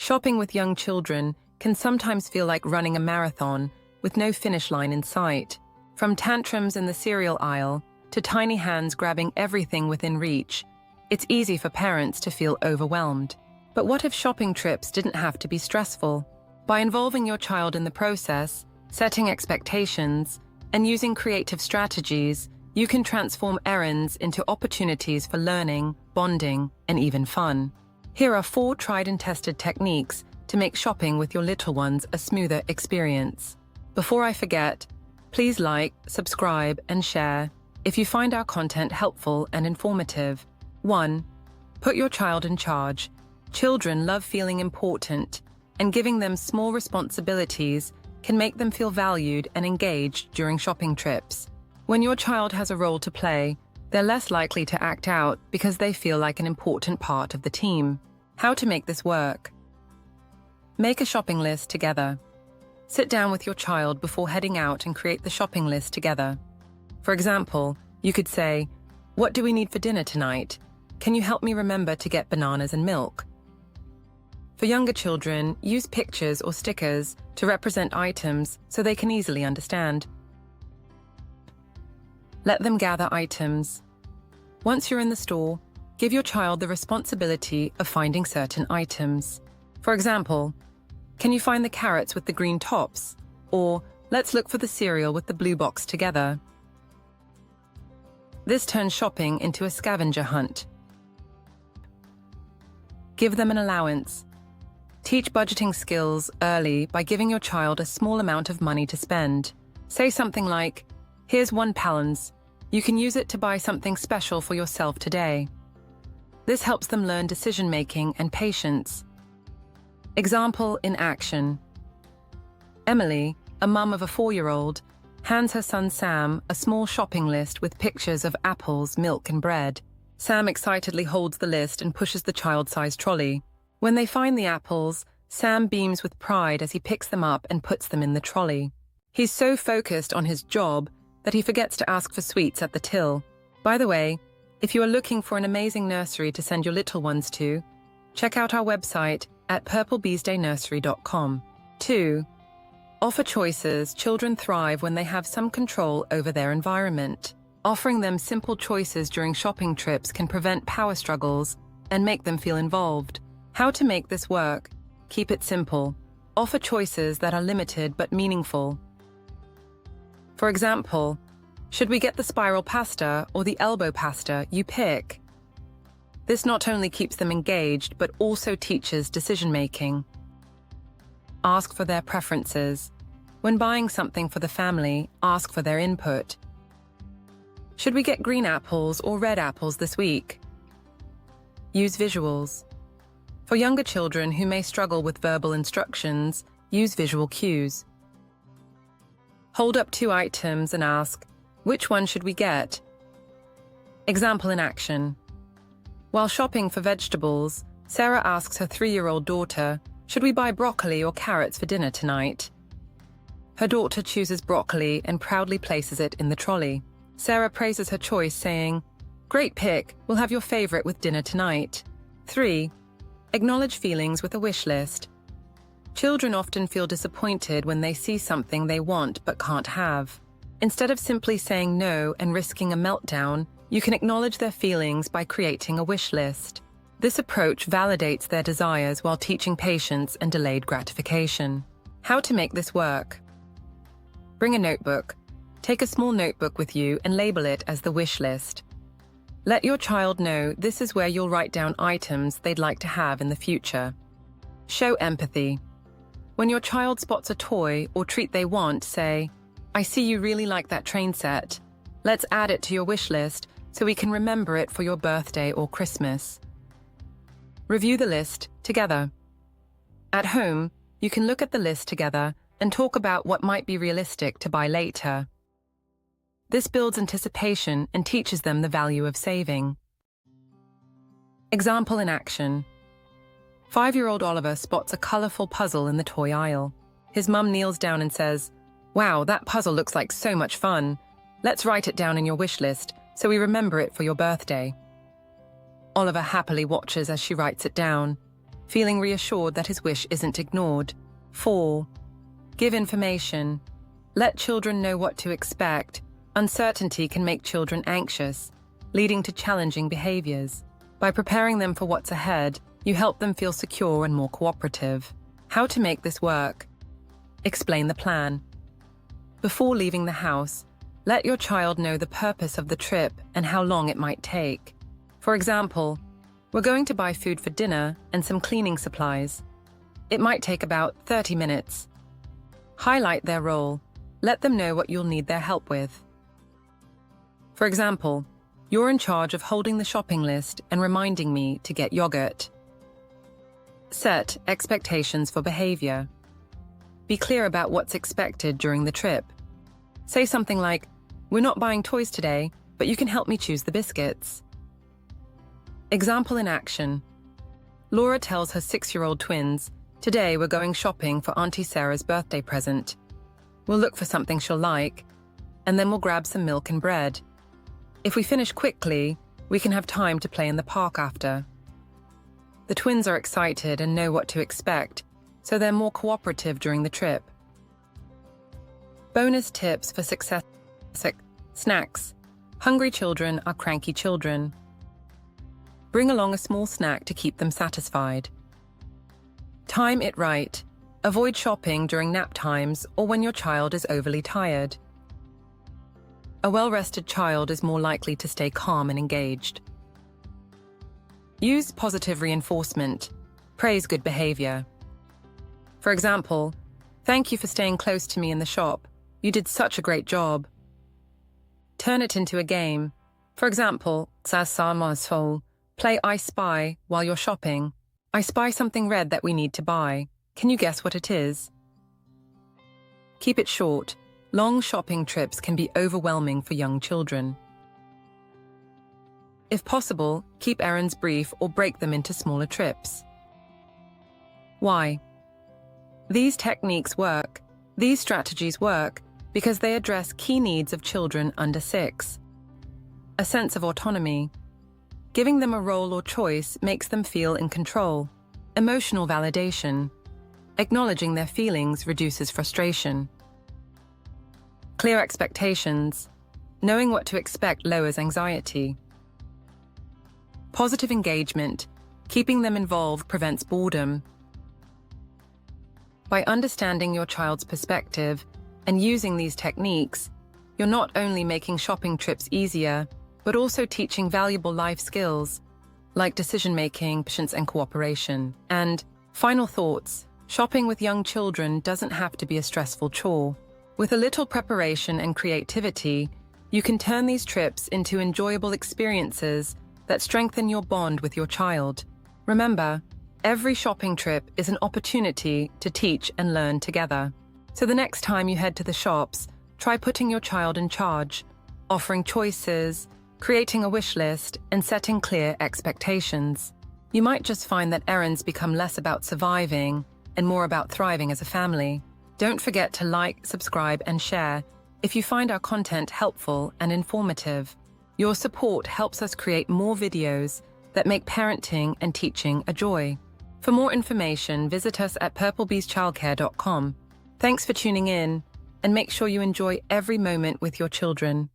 Shopping with young children can sometimes feel like running a marathon with no finish line in sight. From tantrums in the cereal aisle to tiny hands grabbing everything within reach, it's easy for parents to feel overwhelmed. But what if shopping trips didn't have to be stressful? By involving your child in the process, setting expectations, and using creative strategies, you can transform errands into opportunities for learning, bonding, and even fun. Here are 4 tried and tested techniques to make shopping with your little ones a smoother experience. Before I forget, please like, subscribe, and share if you find our content helpful and informative. 1. Put your child in charge. Children love feeling important, and giving them small responsibilities can make them feel valued and engaged during shopping trips. When your child has a role to play, they're less likely to act out because they feel like an important part of the team. How to make this work? Make a shopping list together. Sit down with your child before heading out and create the shopping list together. For example, you could say, "What do we need for dinner tonight? Can you help me remember to get bananas and milk?" For younger children, use pictures or stickers to represent items so they can easily understand. Let them gather items. Once you're in the store, give your child the responsibility of finding certain items. For example, "Can you find the carrots with the green tops?" Or, "Let's look for the cereal with the blue box together." This turns shopping into a scavenger hunt. Give them an allowance. Teach budgeting skills early by giving your child a small amount of money to spend. Say something like, "Here's £1. You can use it to buy something special for yourself today." This helps them learn decision-making and patience. Example in action. Emily, a mum of a 4-year-old, hands her son Sam a small shopping list with pictures of apples, milk, and bread. Sam excitedly holds the list and pushes the child-sized trolley. When they find the apples, Sam beams with pride as he picks them up and puts them in the trolley. He's so focused on his job that he forgets to ask for sweets at the till. By the way, if you are looking for an amazing nursery to send your little ones to, check out our website at purplebeesdaynursery.com. 2. Offer choices. Children thrive when they have some control over their environment. Offering them simple choices during shopping trips can prevent power struggles and make them feel involved. How to make this work? Keep it simple. Offer choices that are limited but meaningful. For example, "Should we get the spiral pasta or the elbow pasta? You pick." This not only keeps them engaged, but also teaches decision-making. Ask for their preferences. When buying something for the family, ask for their input. "Should we get green apples or red apples this week?" Use visuals. For younger children who may struggle with verbal instructions, use visual cues. Hold up 2 items and ask, "Which one should we get?" Example in action. While shopping for vegetables, Sarah asks her 3-year-old daughter, "Should we buy broccoli or carrots for dinner tonight?" Her daughter chooses broccoli and proudly places it in the trolley. Sarah praises her choice, saying, "Great pick, we'll have your favorite with dinner tonight." 3. Acknowledge feelings with a wish list. Children often feel disappointed when they see something they want but can't have. Instead of simply saying no and risking a meltdown, you can acknowledge their feelings by creating a wish list. This approach validates their desires while teaching patience and delayed gratification. How to make this work? Bring a notebook. Take a small notebook with you and label it as the wish list. Let your child know this is where you'll write down items they'd like to have in the future. Show empathy. When your child spots a toy or treat they want, say, "I see you really like that train set. Let's add it to your wish list so we can remember it for your birthday or Christmas." Review the list together. At home, you can look at the list together and talk about what might be realistic to buy later. This builds anticipation and teaches them the value of saving. Example in action. 5-year-old Oliver spots a colorful puzzle in the toy aisle. His mum kneels down and says, "Wow, that puzzle looks like so much fun. Let's write it down in your wish list so we remember it for your birthday." Oliver happily watches as she writes it down. feeling reassured that his wish isn't ignored. 4. Give information. Let children know what to expect. Uncertainty can make children anxious, leading to challenging behaviors. By preparing them for what's ahead, you help them feel secure and more cooperative. How to make this work? Explain the plan. Before leaving the house, let your child know the purpose of the trip and how long it might take. For example, we're going to buy food for dinner and some cleaning supplies. It might take about 30 minutes. Highlight their role. Let them know what you'll need their help with. For example, you're in charge of holding the shopping list and reminding me to get yogurt. Set expectations for behavior. Be clear about what's expected during the trip. Say something like, "We're not buying toys today, but you can help me choose the biscuits." Example in action. Laura tells her 6-year-old twins, "Today we're going shopping for Auntie Sarah's birthday present. We'll look for something she'll like, and then we'll grab some milk and bread. If we finish quickly, we can have time to play in the park after." The twins are excited and know what to expect, so they're more cooperative during the trip. Bonus tips for success. Snacks. Hungry children are cranky children. Bring along a small snack to keep them satisfied. Time it right. Avoid shopping during nap times or when your child is overly tired. A well-rested child is more likely to stay calm and engaged. Use positive reinforcement. Praise good behavior. For example, "Thank you for staying close to me in the shop. You did such a great job." Turn it into a game. For example, play I Spy while you're shopping. "I spy something red that we need to buy. Can you guess what it is?" Keep it short. Long shopping trips can be overwhelming for young children. If possible, keep errands brief or break them into smaller trips. Why? These strategies work because they address key needs of children under 6. A sense of autonomy. Giving them a role or choice makes them feel in control. Emotional validation. Acknowledging their feelings reduces frustration. Clear expectations. Knowing what to expect lowers anxiety. Positive engagement. Keeping them involved prevents boredom. By understanding your child's perspective and using these techniques, you're not only making shopping trips easier, but also teaching valuable life skills like decision-making, patience, and cooperation. And final thoughts, shopping with young children doesn't have to be a stressful chore. With a little preparation and creativity, you can turn these trips into enjoyable experiences that strengthen your bond with your child. Remember, every shopping trip is an opportunity to teach and learn together. So the next time you head to the shops, try putting your child in charge, offering choices, creating a wish list, and setting clear expectations. You might just find that errands become less about surviving and more about thriving as a family. Don't forget to like, subscribe, and share if you find our content helpful and informative. Your support helps us create more videos that make parenting and teaching a joy. For more information, visit us at purplebeeschildcare.com. Thanks for tuning in, and make sure you enjoy every moment with your children.